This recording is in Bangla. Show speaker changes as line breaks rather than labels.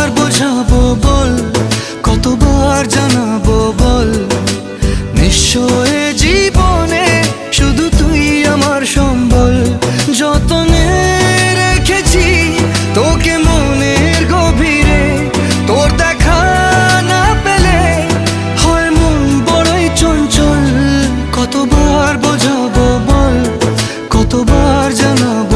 কতবার বোঝাবো বল, কতবার জানাবো বল, নিঃস্ব এ জীবনে শুধু তুই আমার সম্বল। যতনে রেখেছি তোকে মনের গভীরে, তোর দেখা না পেলে হয় মন বড়ই চঞ্চল। কতবার বোঝাবো বল, কতবার জানাবো